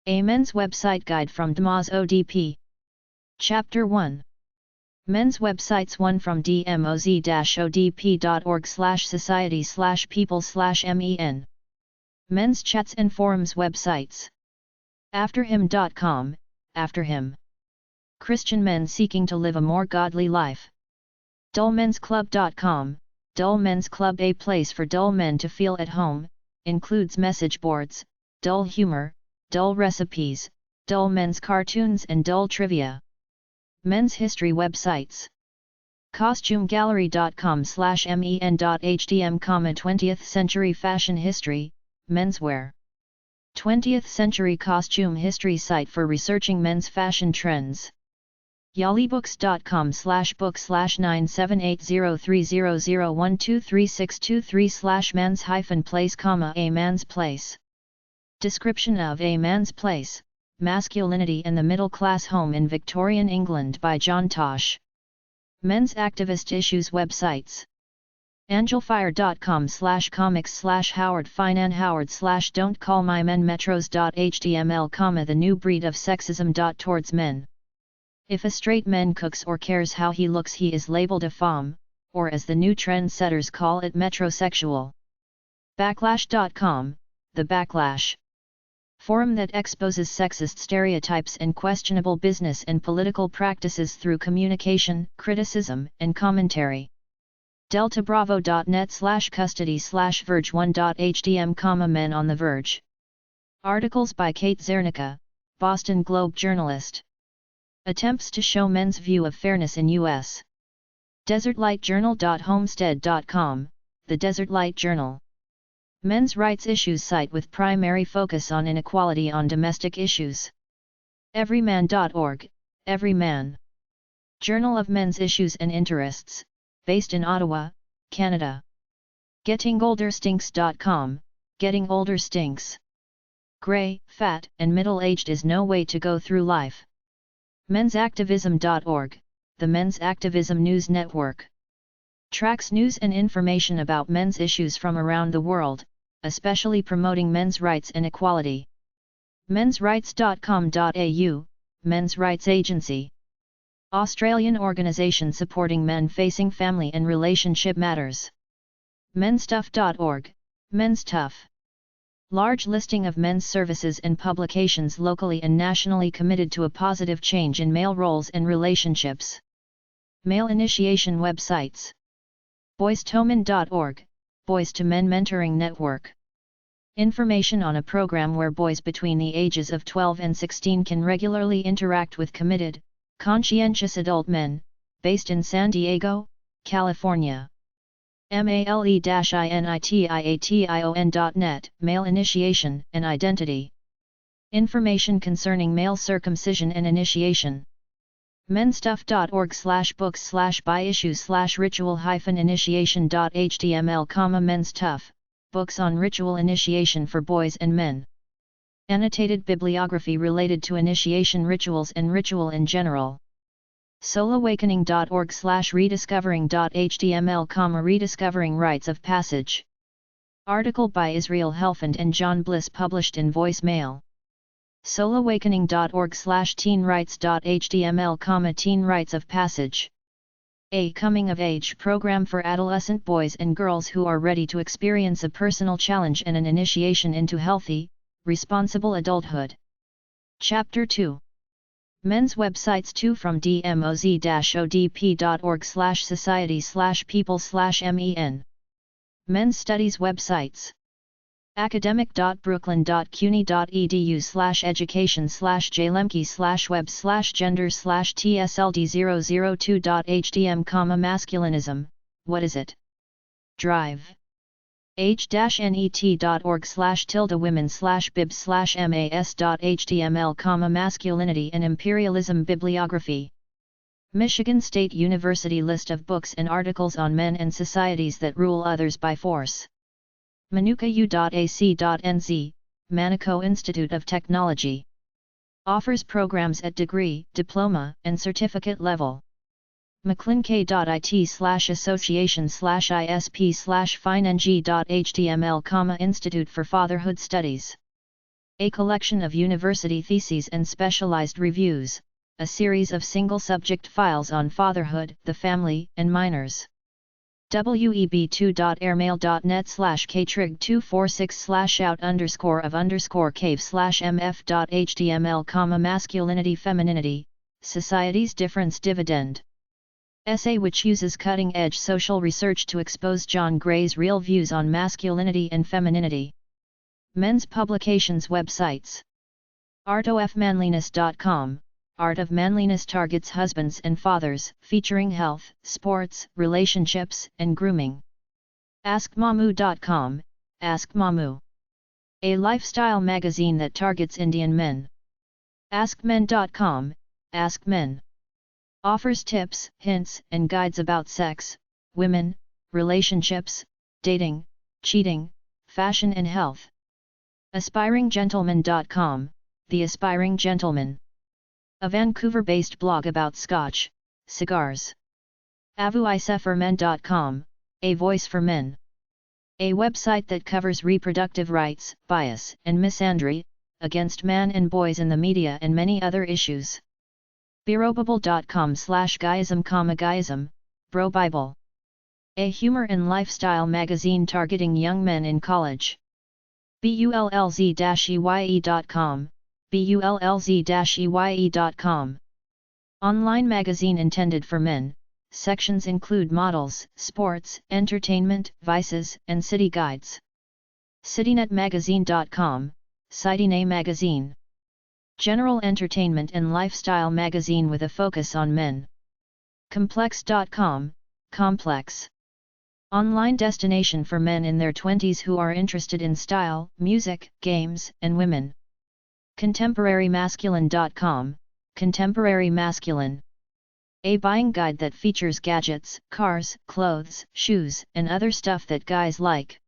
A Men's Website Guide from Dmoz-Odp. Chapter 1. Men's Websites 1 from dmoz-odp.org/society/people/men. Men's Chats and Forums Websites. Afterhim.com, After Him. Christian men seeking to live a more godly life. Dullmensclub.com, Dull Men's Club, a place for dull men to feel at home, includes message boards, dull humor, dull recipes, dull men's cartoons and dull trivia. Men's history websites. costumegallery.com/men.hdm, 20th century fashion history, menswear. 20th century costume history site for researching men's fashion trends. yaliibooks.com/book/9780300123623/mans-place, a man's place. Description of A Man's Place, Masculinity and the Middle-Class Home in Victorian England by John Tosh. Men's activist issues websites. angelfire.com/comics/Howard Finan Howard/Don't Call My Men Metros.html, the new breed of sexism. Towards men. If a straight man cooks or cares how he looks, he is labeled a femme, or as the new trendsetters call it, metrosexual. Backlash.com, the Backlash forum that exposes sexist stereotypes and questionable business and political practices through communication, criticism, and commentary. deltabravo.net/custody/verge1.hdm, Men on the Verge. Articles by Kate Zernicka, Boston Globe journalist. Attempts to show men's view of fairness in U.S. desertlightjournal.homestead.com, the Desert Light Journal. Men's rights issues site with primary focus on inequality on domestic issues. Everyman.org, Everyman. Journal of Men's Issues and Interests, based in Ottawa, Canada. GettingOlderStinks.com, Getting Older Stinks. Gray, fat, and middle-aged is no way to go through life. Mensactivism.org, the Men's Activism News Network. Tracks news and information about men's issues from around the world, especially promoting men's rights and equality. Mensrights.com.au, Men's Rights Agency. Australian organisation supporting men facing family and relationship matters. Menstuff.org, Men's Tough. Large listing of men's services and publications locally and nationally committed to a positive change in male roles and relationships. Male initiation websites. boystomen.org, Boys to Men Mentoring Network. Information on a program where boys between the ages of 12 and 16 can regularly interact with committed, conscientious adult men, based in San Diego, California. male-initiation.net, Male Initiation and Identity. Information concerning male circumcision and initiation. menstuff.org/books/by-issues/ritual-initiation.html, Men's Tough, books on ritual initiation for boys and men. Annotated bibliography related to initiation rituals and ritual in general. soulawakening.org/rediscovering.html, Rediscovering Rites of Passage. Article by Israel Helfand and John Bliss published in Voicemail. soulawakening.org/teenrights.html, Teen Rites of Passage. A coming-of-age program for adolescent boys and girls who are ready to experience a personal challenge and an initiation into healthy, responsible adulthood. Chapter 2. Men's Websites 2 from dmoz-odp.org/society/people/men. Men's Studies Websites. academic.brooklyn.cuny.edu/education/jlemke/web/gender/tsld002.htm, Masculinism, What Is It? Drive. h-net.org/women/bib/mas.html, Masculinity and Imperialism Bibliography. Michigan State University list of books and articles on men and societies that rule others by force. manuka.u.ac.nz, Manico Institute of Technology. Offers programs at degree, diploma, and certificate level. mclinke.it/association/isp/fineng.html, Institute for Fatherhood Studies. A collection of university theses and specialized reviews, a series of single-subject files on fatherhood, the family, and minors. web2.airmail.net/k-trig246/out_of_cave/mf.html, masculinity femininity, society's difference dividend. Essay which uses cutting-edge social research to expose John Gray's real views on masculinity and femininity. Men's publications websites. artofmanliness.com. Art of Manliness targets husbands and fathers, featuring health, sports, relationships, and grooming. AskMamu.com. Ask Mamu. A lifestyle magazine that targets Indian men. AskMen.com. Ask Men. Offers tips, hints, and guides about sex, women, relationships, dating, cheating, fashion and health. AspiringGentleman.com. The Aspiring Gentleman. A Vancouver-based blog about Scotch, cigars. AvuIceForMen.com, a voice for men. A website that covers reproductive rights, bias, and misandry, against man and boys in the media and many other issues. Birobable.com/guyism, Bro Bible. A humor and lifestyle magazine targeting young men in college. Bullz-eye.com. bullz-eye.com. Online magazine intended for men. Sections include models, sports, entertainment, vices, and city guides. CityNetMagazine.com, Citynet Magazine. General entertainment and lifestyle magazine with a focus on men. Complex.com, Complex. Online destination for men in their 20s who are interested in style, music, games, and women. ContemporaryMasculine.com, Contemporary Masculine. A buying guide that features gadgets, cars, clothes, shoes, and other stuff that guys like.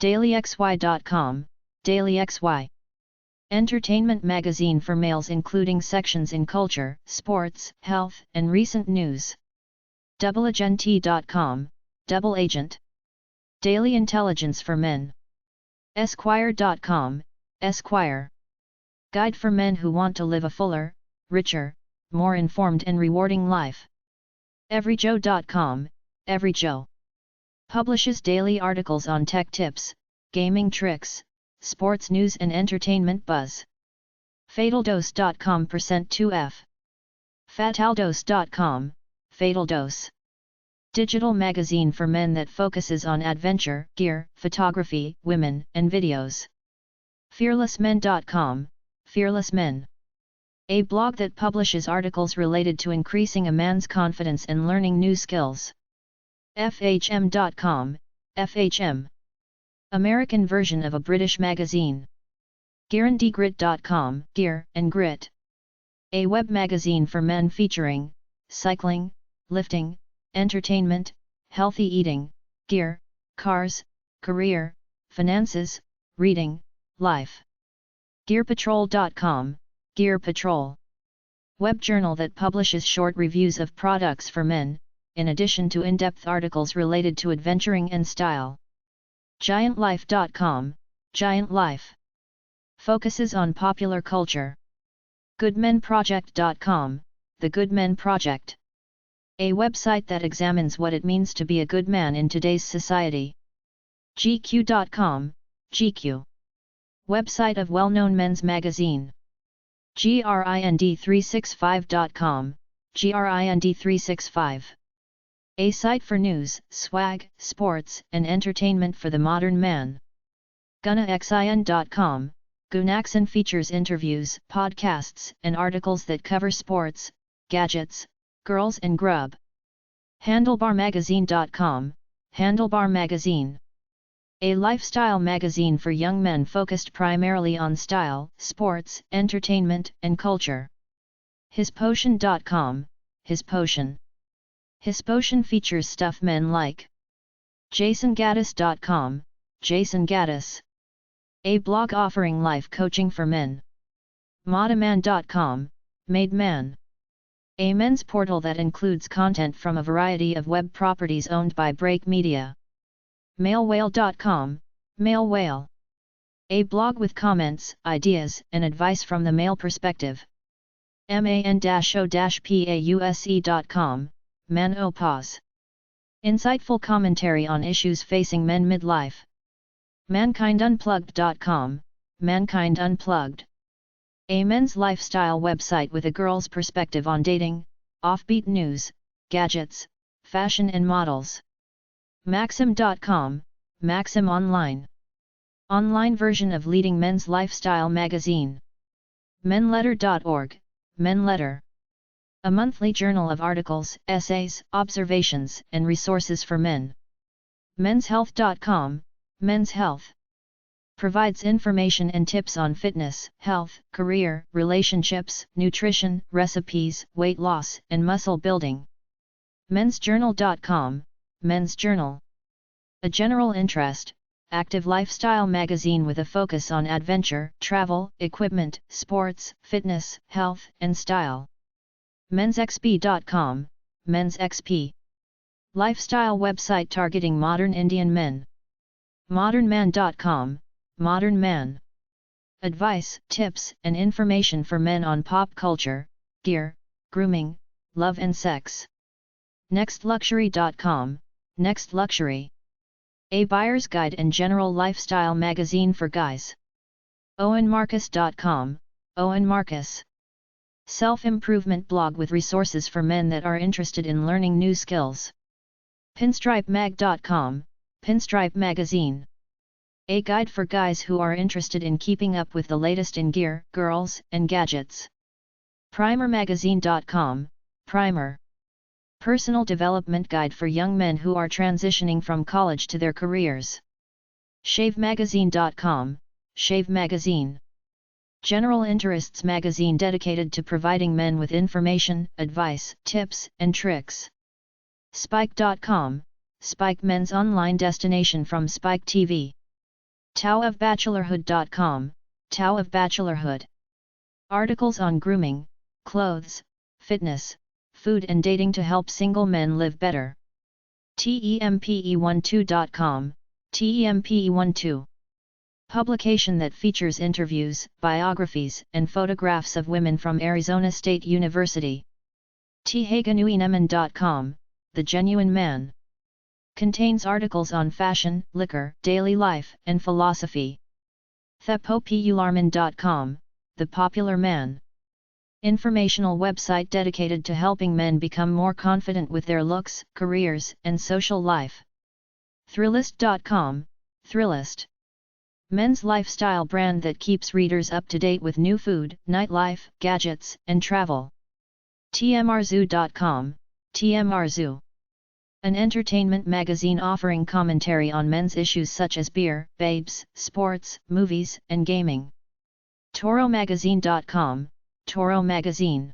DailyXY.com, DailyXY. Entertainment magazine for males including sections in culture, sports, health, and recent news. DoubleAgent.com, Double Agent. Daily intelligence for men. Esquire.com, Esquire. Guide for men who want to live a fuller, richer, more informed and rewarding life. EveryJoe.com, EveryJoe. Publishes daily articles on tech tips, gaming tricks, sports news and entertainment buzz. FatalDose.com %2F. FatalDose.com, Fatal Dose. Digital magazine for men that focuses on adventure, gear, photography, women, and videos. FearlessMen.com, Fearless Men. A blog that publishes articles related to increasing a man's confidence and learning new skills. FHM.com, FHM. American version of a British magazine. GearandGrit.com, Gear and Grit. A web magazine for men featuring cycling, lifting, entertainment, healthy eating, gear, cars, career, finances, reading, life. GearPatrol.com, Gear Patrol. Web journal that publishes short reviews of products for men, in addition to in-depth articles related to adventuring and style. GiantLife.com, Giant Life. Focuses on popular culture. GoodMenProject.com, The Good Men Project. A website that examines what it means to be a good man in today's society. GQ.com, GQ. Website of well-known men's magazine. GRIND365.com, GRIND365. A site for news, swag, sports, and entertainment for the modern man. GunnaXIN.com, Gunaxin features interviews, podcasts, and articles that cover sports, gadgets, girls and grub. Handlebarmagazine.com, Handlebar Magazine. A lifestyle magazine for young men focused primarily on style, sports, entertainment, and culture. HisPotion.com, His Potion. His Potion features stuff men like. JasonGaddis.com, Jason Gaddis. A blog offering life coaching for men. Modaman.com, Made Man. A men's portal that includes content from a variety of web properties owned by Break Media. MaleWhale.com, Male Whale. A blog with comments, ideas, and advice from the male perspective. man-o-pause.com, Man-O-Pause. Insightful commentary on issues facing men midlife. mankindunplugged.com, Mankind Unplugged. A men's lifestyle website with a girl's perspective on dating, offbeat news, gadgets, fashion and models. Maxim.com, Maxim Online. Online version of leading men's lifestyle magazine. Menletter.org, Menletter. A monthly journal of articles, essays, observations, and resources for men. Menshealth.com, Men's Health. Provides information and tips on fitness, health, career, relationships, nutrition, recipes, weight loss, and muscle building. Mensjournal.com, Men's Journal. A general interest, active lifestyle magazine with a focus on adventure, travel, equipment, sports, fitness, health, and style. Mensxp.com, Men's XP. Lifestyle website targeting modern Indian men. Modernman.com, Modern Man. Advice, tips, and information for men on pop culture, gear, grooming, love and sex. Nextluxury.com, Next Luxury. A buyer's guide and general lifestyle magazine for guys. OwenMarcus.com, Owen Marcus. Self-improvement blog with resources for men that are interested in learning new skills. PinstripeMag.com, Pinstripe Magazine. A guide for guys who are interested in keeping up with the latest in gear, girls, and gadgets. PrimerMagazine.com, Primer. Personal development guide for young men who are transitioning from college to their careers. ShaveMagazine.com, Shave Magazine. General interests magazine dedicated to providing men with information, advice, tips, and tricks. Spike.com, Spike Men's online destination from Spike TV. TaoofBachelorhood.com, Tao of Bachelorhood. Articles on grooming, clothes, fitness, food and dating to help single men live better. TEMPE12.com, TEMPE12. Publication that features interviews, biographies, and photographs of women from Arizona State University. THeGenuineman.com, The Genuine Man. Contains articles on fashion, liquor, daily life, and philosophy. ThePopularman.com, The Popular Man. Informational website dedicated to helping men become more confident with their looks, careers, and social life. Thrillist.com, Thrillist. Men's lifestyle brand that keeps readers up to date with new food, nightlife, gadgets, and travel. TMRZoo.com, TMRZoo. An entertainment magazine offering commentary on men's issues such as beer, babes, sports, movies, and gaming. ToroMagazine.com, Toro Magazine.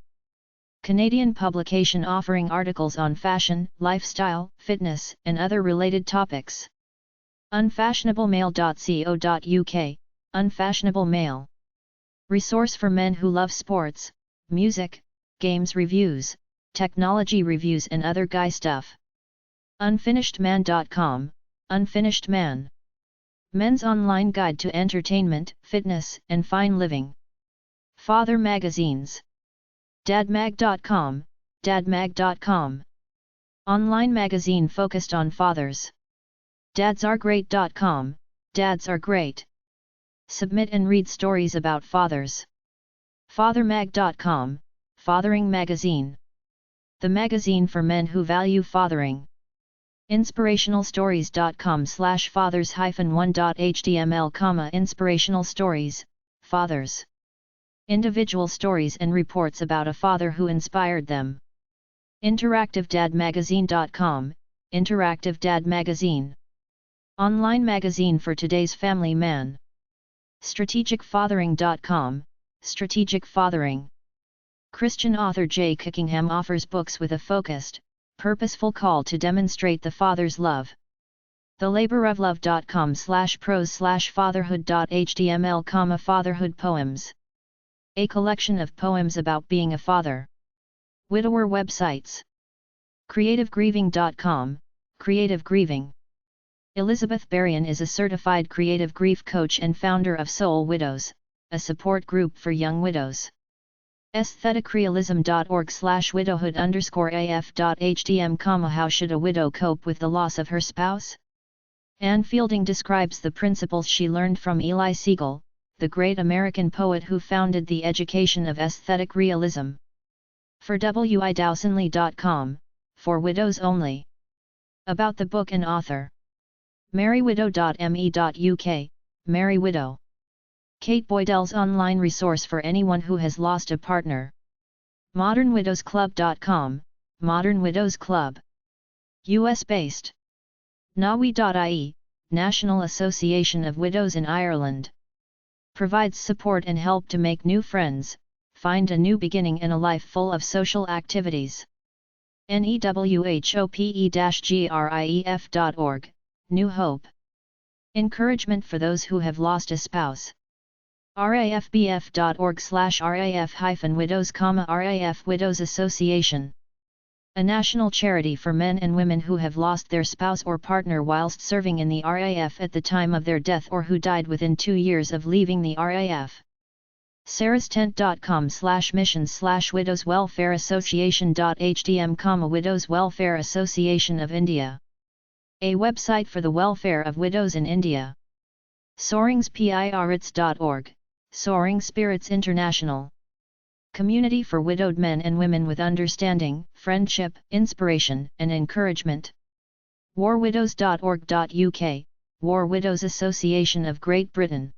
Canadian publication offering articles on fashion, lifestyle, fitness, and other related topics. Unfashionablemale.co.uk, Unfashionable Male. Resource for men who love sports, music, games reviews, technology reviews and other guy stuff. Unfinishedman.com, Unfinished Man. Men's online guide to entertainment, fitness, and fine living. Father magazines. Dadmag.com, Dadmag.com. Online magazine focused on fathers. Dadsaregreat.com, Dads Are Great. Submit and read stories about fathers. Fathermag.com, Fathering Magazine. The magazine for men who value fathering. Inspirationalstories.com/fathers-1.html, Inspirational Stories, Fathers. Individual stories and reports about a father who inspired them. InteractiveDadMagazine.com, Interactive Dad Magazine. Online magazine for today's family man. StrategicFathering.com, Strategic Fathering. Christian author Jay Kickingham offers books with a focused, purposeful call to demonstrate the Father's love. thelaboroflove.com/prose/fatherhood.html, Fatherhood Poems. A collection of poems about being a father. Widower websites. CreativeGrieving.com, Creative Grieving. Elizabeth Berrien is a certified creative grief coach and founder of Soul Widows, a support group for young widows. aestheticrealism.org/widowhood_af.htm, How should a widow cope with the loss of her spouse? Anne Fielding describes the principles she learned from Eli Siegel, the great American poet who founded the education of aesthetic realism. For widowsonly.com, for widows only. About the book and author. marywidow.me.uk, Mary Widow. Kate Boydell's online resource for anyone who has lost a partner. modernwidowsclub.com, Modern Widows Club. US-based. Nawi.ie, National Association of Widows in Ireland. Provides support and help to make new friends, find a new beginning in a life full of social activities. newhope-grief.org, New Hope. Encouragement for those who have lost a spouse. rafbf.org/raf-widows, RAF Widows Association. A national charity for men and women who have lost their spouse or partner whilst serving in the RAF at the time of their death or who died within 2 years of leaving the RAF. sarahstent.com/mission/Widows Welfare Association.htm, Widows Welfare Association of India. A website for the welfare of widows in India. soringspirits.org, Soaring Spirits International. Community for widowed men and women with understanding, friendship, inspiration, and encouragement. warwidows.org.uk, War Widows Association of Great Britain.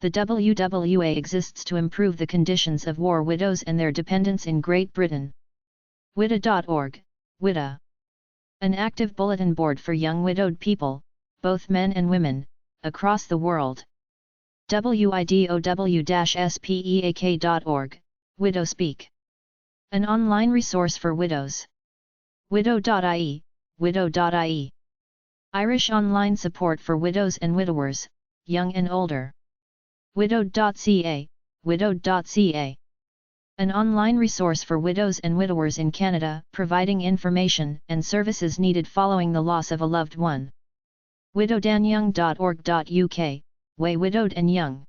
The WWA exists to improve the conditions of war widows and their dependents in Great Britain. WIDA.org, WIDA. An active bulletin board for young widowed people, both men and women, across the world. widow-speak.org, Widow Speak. An online resource for widows. widow.ie, widow.ie. Irish online support for widows and widowers, young and older. widowed.ca, widowed.ca. An online resource for widows and widowers in Canada, providing information and services needed following the loss of a loved one. widowedandyoung.org.uk, Way Widowed and Young.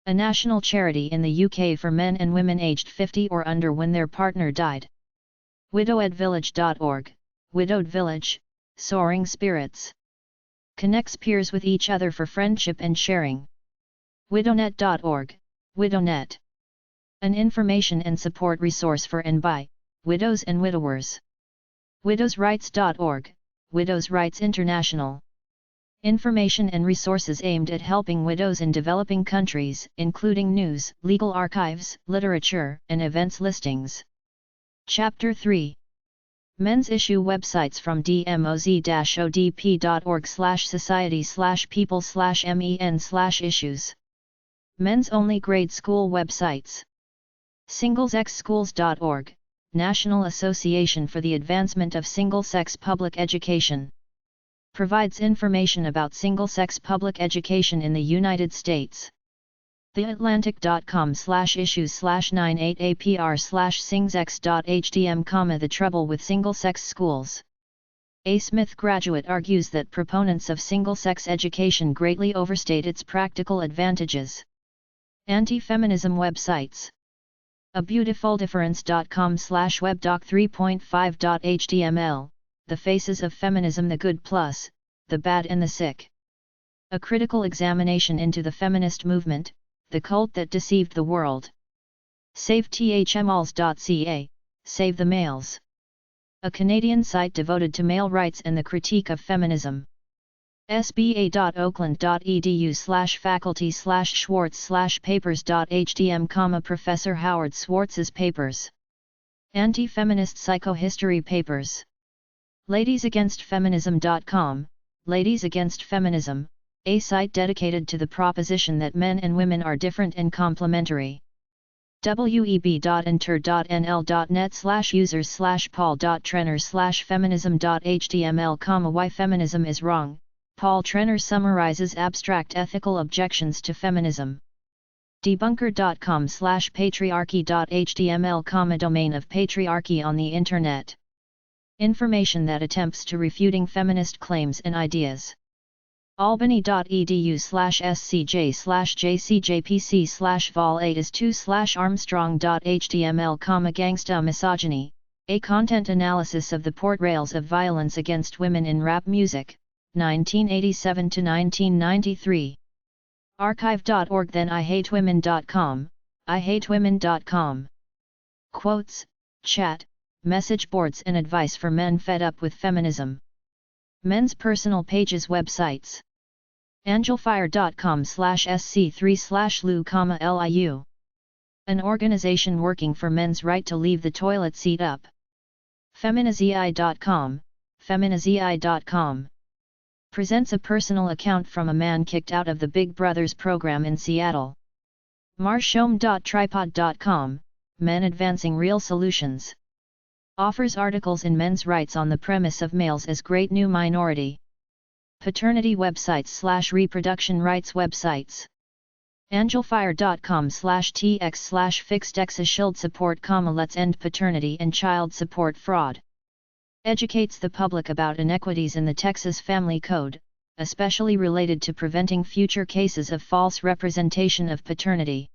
A national charity in the UK for men and women aged 50 or under when their partner died. widowedvillage.org, Widowed Village, Soaring Spirits. Connects peers with each other for friendship and sharing. widownet.org, Widownet. An information and support resource for and by widows and widowers. widowsrights.org, Widows' Rights International. Information and resources aimed at helping widows in developing countries, including news, legal archives, literature, and events listings. Chapter 3. Men's issue websites from dmoz-odp.org/society/people/men/issues. Men's only grade school websites. singlesexschools.org, National Association for the Advancement of Single-Sex Public Education. Provides information about single-sex public education in the United States. theatlantic.com/issues/98apr/singsex.htm, The trouble with single-sex schools. A Smith graduate argues that proponents of single-sex education greatly overstate its practical advantages. Anti-feminism websites. abeautiful difference.com/webdoc3.5.html, The Faces of Feminism, the Good Plus, the Bad and the Sick. A critical examination into the feminist movement, the cult that deceived the world. SaveTHMals.ca, Save the Males. A Canadian site devoted to male rights and the critique of feminism. sba.oakland.edu/faculty/schwartz/papers.htm, Professor Howard Schwartz's papers. Anti-feminist psychohistory papers. ladiesagainstfeminism.com, Ladies Against Feminism, a site dedicated to the proposition that men and women are different and complementary. web.inter.nl/users/paul.trenner/feminism.html, Why Feminism is Wrong. Paul Trenner summarizes abstract ethical objections to feminism. debunker.com/patriarchy.html, Domain of patriarchy on the Internet. Information that attempts to refuting feminist claims and ideas. albany.edu/scj/jcjpc/vol8is2/armstrong.html, Gangsta Misogyny, a content analysis of the portrayals of violence against women in rap music, 1987 to 1993. Archive.org. Then IHateWomen.com, IHateWomen.com. Quotes, chat, message boards and advice for men fed up with feminism. Men's personal pages. Websites: angelfire.com/sc3/lu, an organization working for men's right to leave the toilet seat up. Feminizei.com, feminizei.com. Presents a personal account from a man kicked out of the Big Brothers program in Seattle. Marshome.tripod.com, Men Advancing Real Solutions. Offers articles in men's rights on the premise of males as great new minority. Paternity websites / reproduction rights websites. Angelfire.com/tx/fixedexashield support, let's end paternity and child support fraud. Educates the public about inequities in the Texas Family Code, especially related to preventing future cases of false representation of paternity.